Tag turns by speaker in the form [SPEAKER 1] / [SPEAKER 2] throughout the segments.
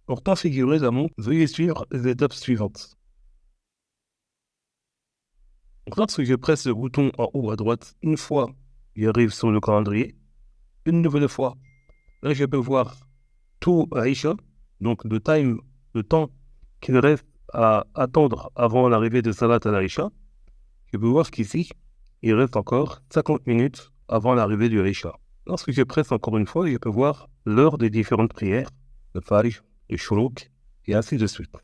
[SPEAKER 1] Pour configurer la montre, veuillez suivre les étapes suivantes. Donc, lorsque je presse le bouton en haut à droite, une fois, il arrive sur le calendrier. Une nouvelle fois, là, je peux voir tout Aïcha, donc le temps qu'il reste à attendre avant l'arrivée de Salat al-Aïcha. Je peux voir qu'ici, il reste encore 50 minutes avant l'arrivée du Aïcha. Lorsque je presse encore une fois, je peux voir l'heure des différentes prières, le Fajr, le Shuruk, et ainsi de suite.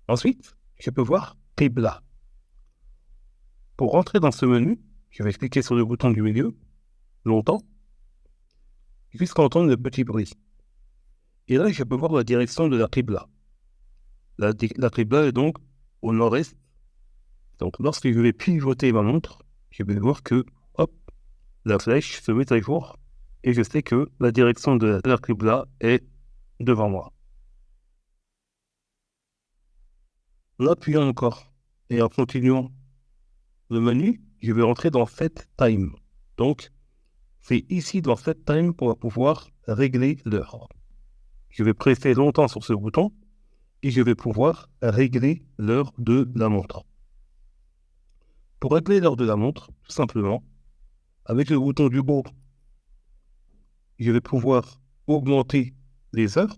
[SPEAKER 1] Ensuite, je peux voir Qibla. Pour rentrer dans ce menu, je vais cliquer sur le bouton du milieu, longtemps, jusqu'à entendre le petit bruit. Et là, je peux voir la direction de la Qibla. La Qibla est donc au nord-est. Donc, lorsque je vais pivoter ma montre, je vais voir que, hop, la flèche se met à jour et je sais que la direction de la Qibla est devant moi. En appuyant encore et en continuant le menu, je vais rentrer dans Set Time. Donc, c'est ici dans Set Time qu'on va pouvoir régler l'heure. Je vais presser longtemps sur ce bouton et je vais pouvoir régler l'heure de la montre. Pour régler l'heure de la montre, tout simplement, avec le bouton du haut, je vais pouvoir augmenter les heures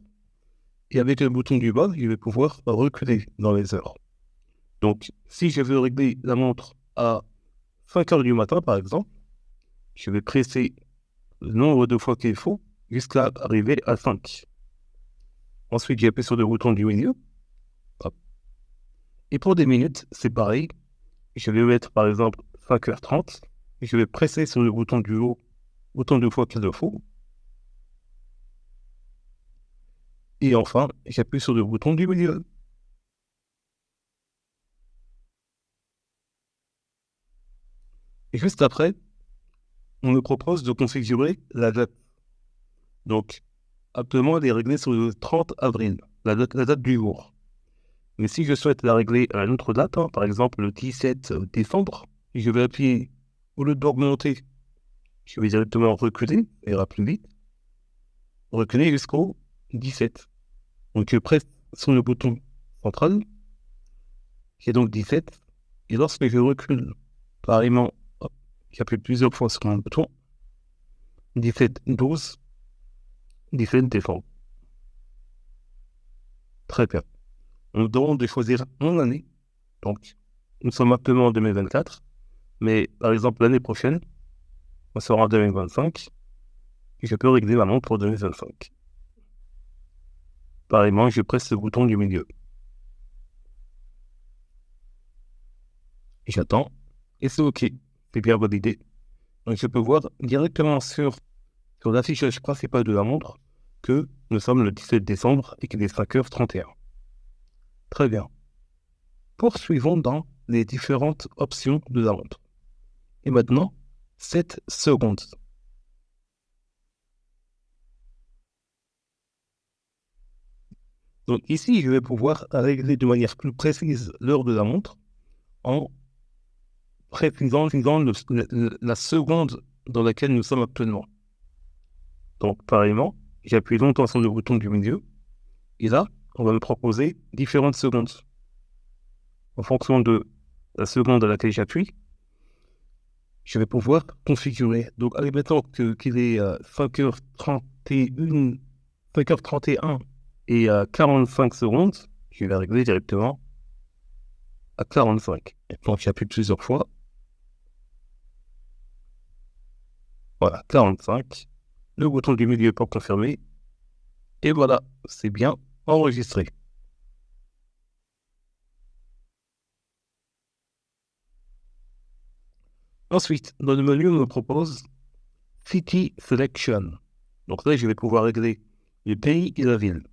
[SPEAKER 1] et avec le bouton du bas, je vais pouvoir reculer dans les heures. Donc, si je veux régler la montre à 5 heures du matin, par exemple, je vais presser le nombre de fois qu'il faut jusqu'à arriver à 5. Ensuite, j'appuie sur le bouton du milieu. Hop. Et pour des minutes, c'est pareil. Je vais mettre par exemple 5h30. Et je vais presser sur le bouton du haut autant de fois qu'il le faut. Et enfin, j'appuie sur le bouton du milieu. Et juste après, on me propose de configurer la date. Donc, actuellement, elle est réglée sur le 30 avril, la date du jour. Mais si je souhaite la régler à une autre date, par exemple le 17 décembre, je vais appuyer, au lieu d'augmenter, je vais directement reculer, ça ira plus vite, reculer jusqu'au 17. Donc je presse sur le bouton central, qui est donc 17, et lorsque je recule, pareillement, j'appuie plusieurs fois sur un bouton, 17, 12, 17 décembre. Très bien. On demande de choisir une année, donc nous sommes actuellement en 2024, mais par exemple l'année prochaine, on sera en 2025, et je peux régler ma montre pour 2025. Pareillement, je presse le bouton du milieu. Et j'attends, et c'est OK, c'est bien validé. Donc je peux voir directement sur l'affichage principal de la montre que nous sommes le 17 décembre et qu'il est 5h31. Très bien. Poursuivons dans les différentes options de la montre. Et maintenant, 7 secondes. Donc ici, je vais pouvoir régler de manière plus précise l'heure de la montre en précisant la seconde dans laquelle nous sommes actuellement. Donc pareillement, j'appuie longtemps sur le bouton du milieu et là, on va me proposer différentes secondes. En fonction de la seconde à laquelle j'appuie, je vais pouvoir configurer. Donc, admettons qu'il est 5h31, 5h31 et 45 secondes, je vais régler directement à 45. Et donc, j'appuie plusieurs fois. Voilà, 45. Le bouton du milieu pour confirmer. Et voilà, c'est bien enregistré. Ensuite, dans le menu, on me propose City Selection. Donc là, je vais pouvoir régler le pays et la ville.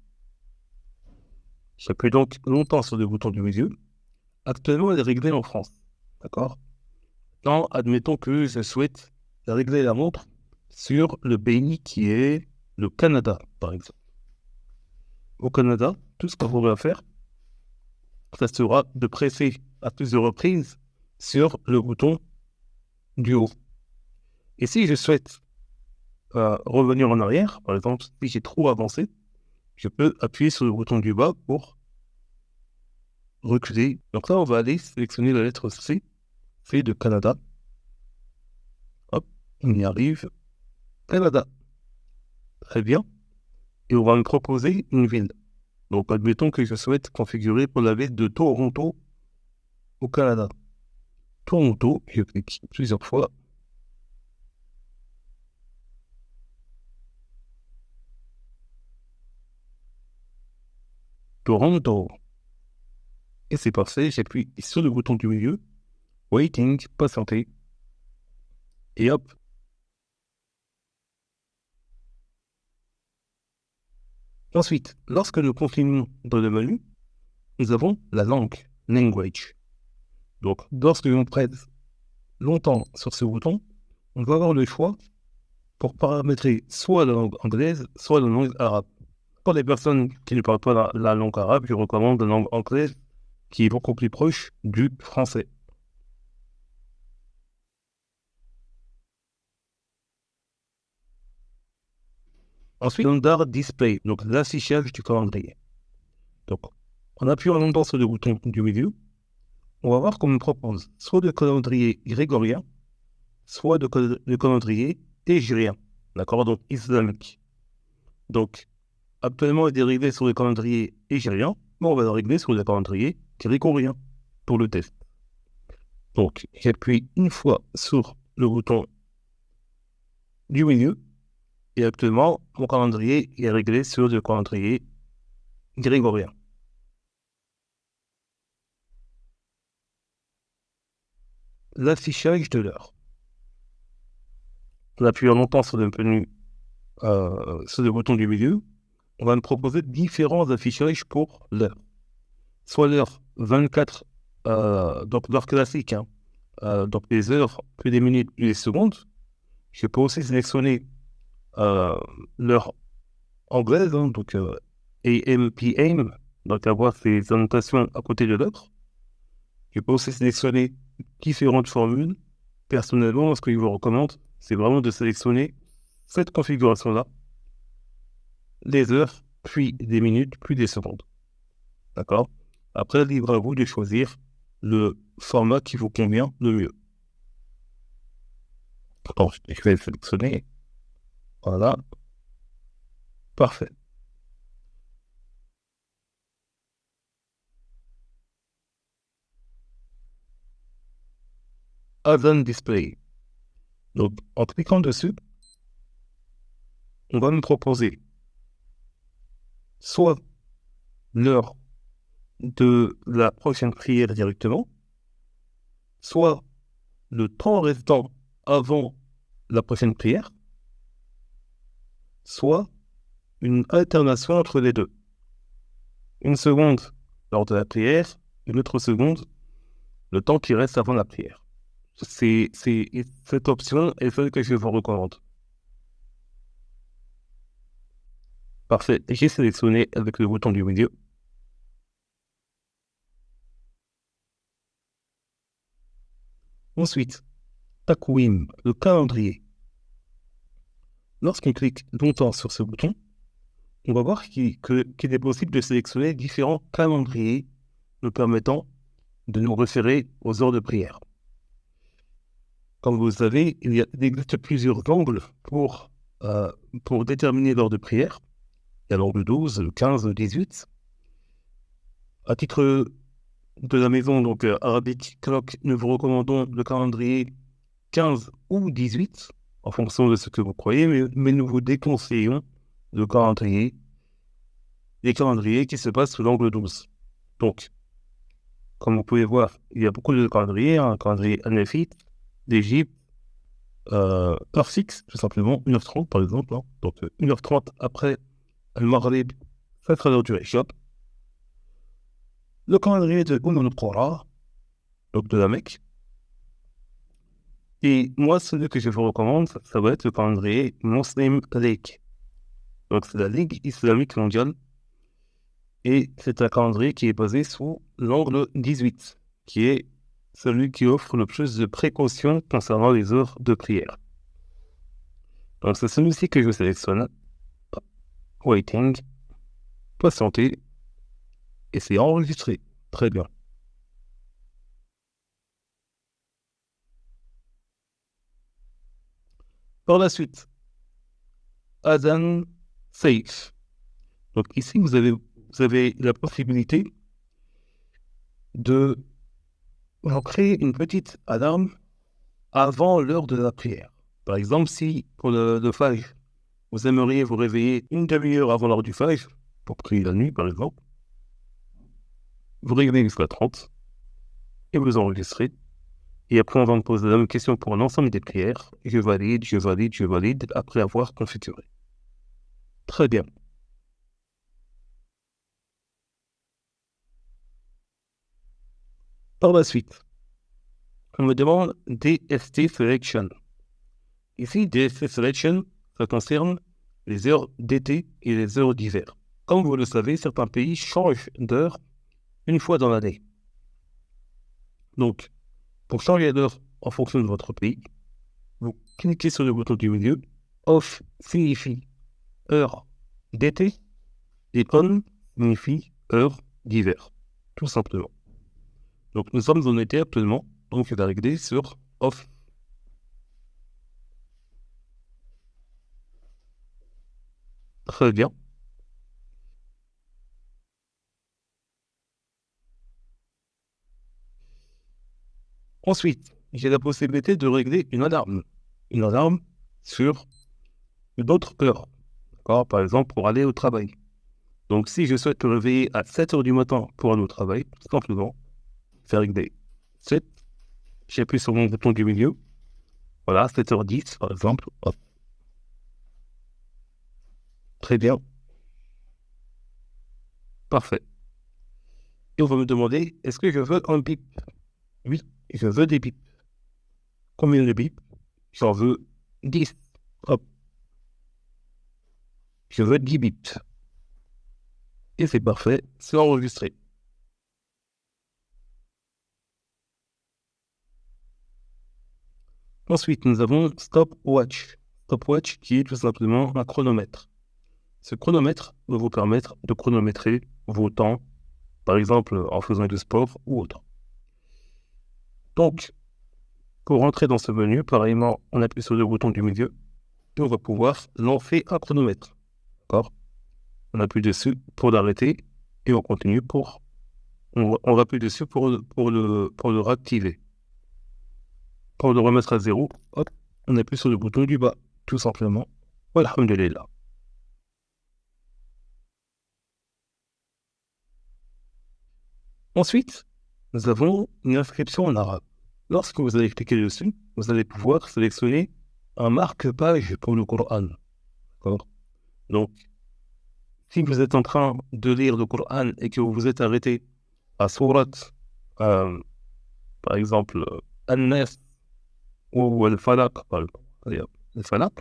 [SPEAKER 1] J'appuie donc longtemps sur le bouton du milieu. Actuellement, elle est réglée en France. D'accord? Maintenant, admettons que je souhaite régler la montre sur le pays qui est le Canada, par exemple. Au Canada, tout ce qu'on pourrait faire, ça sera de presser à plusieurs reprises sur le bouton du haut. Et si je souhaite revenir en arrière, par exemple, si j'ai trop avancé, je peux appuyer sur le bouton du bas pour reculer. Donc là, on va aller sélectionner la lettre C, C de Canada. Hop, on y arrive. Canada. Très bien. Et on va me proposer une ville. Donc, admettons que je souhaite configurer pour la ville de Toronto au Canada. Toronto, je clique plusieurs fois. Toronto. Et c'est parfait, j'appuie sur le bouton du milieu. Waiting, patienter. Et hop. Ensuite, lorsque nous continuons dans le menu, nous avons la langue, language. Donc, lorsque l'on presse longtemps sur ce bouton, on va avoir le choix pour paramétrer soit la langue anglaise, soit la langue arabe. Pour les personnes qui ne parlent pas la langue arabe, je recommande la langue anglaise qui est beaucoup plus proche du français. Ensuite, calendar display, donc l'affichage du calendrier. Donc, en appuyant longtemps sur le bouton du milieu, on va voir qu'on me propose soit le calendrier grégorien, soit le calendrier hégirien, d'accord, donc islamique. Donc, actuellement, il est dérivé sur le calendrier hégirien, mais on va le régler sur le calendrier grégorien pour le test. Donc, j'appuie une fois sur le bouton du milieu, et actuellement, mon calendrier est réglé sur le calendrier grégorien. L'affichage de l'heure. En appuyant longtemps sur le menu, sur le bouton du milieu, on va me proposer différents affichages pour l'heure. Soit l'heure 24, donc l'heure classique, hein, donc les heures, plus des minutes, plus des secondes. Je peux aussi sélectionner l'heure anglaise, hein, donc AM, PM, donc avoir ces annotations à côté de l'autre. Je peux aussi sélectionner différentes formules. Personnellement, ce que je vous recommande, c'est vraiment de sélectionner cette configuration-là, les heures, puis des minutes, puis des secondes. D'accord? Après, libre à vous de choisir le format qui vous convient le mieux. Alors, je vais sélectionner. Voilà. Parfait. Advanced Display. Donc, en cliquant dessus, on va nous proposer soit l'heure de la prochaine prière directement, soit le temps restant avant la prochaine prière, soit une alternation entre les deux. Une seconde lors de la prière, une autre seconde, le temps qui reste avant la prière. Cette option est celle que je vous recommande. Parfait, j'ai sélectionné avec le bouton du milieu. Ensuite, Takwim, le calendrier. Lorsqu'on clique longtemps sur ce bouton, on va voir qu'il est possible de sélectionner différents calendriers nous permettant de nous référer aux heures de prière. Comme vous le savez, il existe plusieurs angles pour déterminer l'heure de prière. Il y a l'angle 12, le 15, le 18. À titre de la maison, donc Arabic Clock, nous vous recommandons le calendrier 15 ou 18, en fonction de ce que vous croyez, mais nous vous déconseillons les calendriers qui se passent sous l'angle 12. Donc, comme vous pouvez voir, il y a beaucoup de calendriers, un calendrier anafite, d'Égypte, heure fixe, tout simplement, 1h30 par exemple. Hein. Donc 1h30 après Al-Maghrib, ça sera l'heure du Isha. Le calendrier de al-Qura, donc de la Mecque. Et moi, celui que je vous recommande, ça va être le calendrier Muslim League. Donc c'est la Ligue islamique mondiale. Et c'est un calendrier qui est basé sous l'angle 18, qui est celui qui offre le plus de précautions concernant les heures de prière. Donc c'est celui-ci que je sélectionne. Waiting. patienter et c'est enregistré. Très bien. Par la suite, Adhan Safe. Donc ici, vous avez la possibilité de créer une petite alarme avant l'heure de la prière. Par exemple, si pour le Fajr, vous aimeriez vous réveiller une demi-heure avant l'heure du Fajr, pour prier la nuit par exemple, vous réglez jusqu'à 30 et vous enregistrez. Et après, on va me poser la même question pour l'ensemble des prières. Je valide après avoir configuré. Très bien. Par la suite, on me demande DST Selection. Ici, DST Selection, ça concerne les heures d'été et les heures d'hiver. Comme vous le savez, certains pays changent d'heure une fois dans l'année. Donc, pour changer d'heure en fonction de votre pays, vous cliquez sur le bouton du milieu. Off signifie heure d'été et on signifie heure d'hiver, tout simplement. Donc, nous sommes en été actuellement, donc je vais régler sur off. Très bien. Ensuite, j'ai la possibilité de régler une alarme. Une alarme sur une autre heure. Par exemple, pour aller au travail. Donc, si je souhaite me réveiller à 7 h du matin pour aller au travail, tout simplement, faire régler 7. J'appuie sur mon bouton du milieu. Voilà, 7h10, par exemple. Hop. Très bien. Parfait. Et on va me demander, est-ce que je veux un bip? Oui, je veux des bips. Combien de bips? J'en veux 10. Hop. Je veux 10 bips. Et c'est parfait, c'est enregistré. Ensuite, nous avons Stopwatch. Stopwatch qui est tout simplement un chronomètre. Ce chronomètre va vous permettre de chronométrer vos temps, par exemple en faisant du sport ou autre. Donc, pour rentrer dans ce menu, pareillement, on appuie sur le bouton du milieu et on va pouvoir lancer un chronomètre. D'accord? On appuie dessus pour l'arrêter et on continue pour... On appuie dessus pour le réactiver. Pour le remettre à 0, hop, on appuie sur le bouton du bas, tout simplement. Walhamdulillah. Ensuite, nous avons une inscription en arabe. Lorsque vous allez cliquer dessus, vous allez pouvoir sélectionner un marque-page pour le Coran. D'accord? Donc, si vous êtes en train de lire le Coran et que vous vous êtes arrêté à sourate, par exemple, An-Nas ou Al-Falaq, par exemple, Al-Falaq,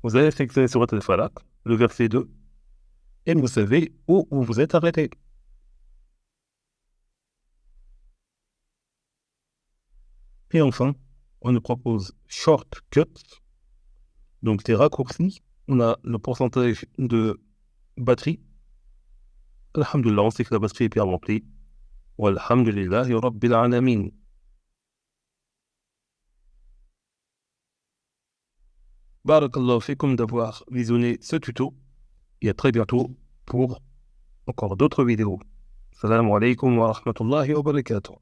[SPEAKER 1] vous allez sélectionner sourate Al-Falaq, le verset 2, et vous savez où vous vous êtes arrêté. Et enfin, on nous propose Shortcuts, donc des raccourcis. On a le pourcentage de batterie. Alhamdulillah, on sait que la batterie est bien remplie. Walhamdulillahi Rabbil Alamin. Barakallahu fikum d'avoir visionné ce tuto et à très bientôt pour encore d'autres vidéos. Salam alaikum wa rahmatullahi wa barakatuh.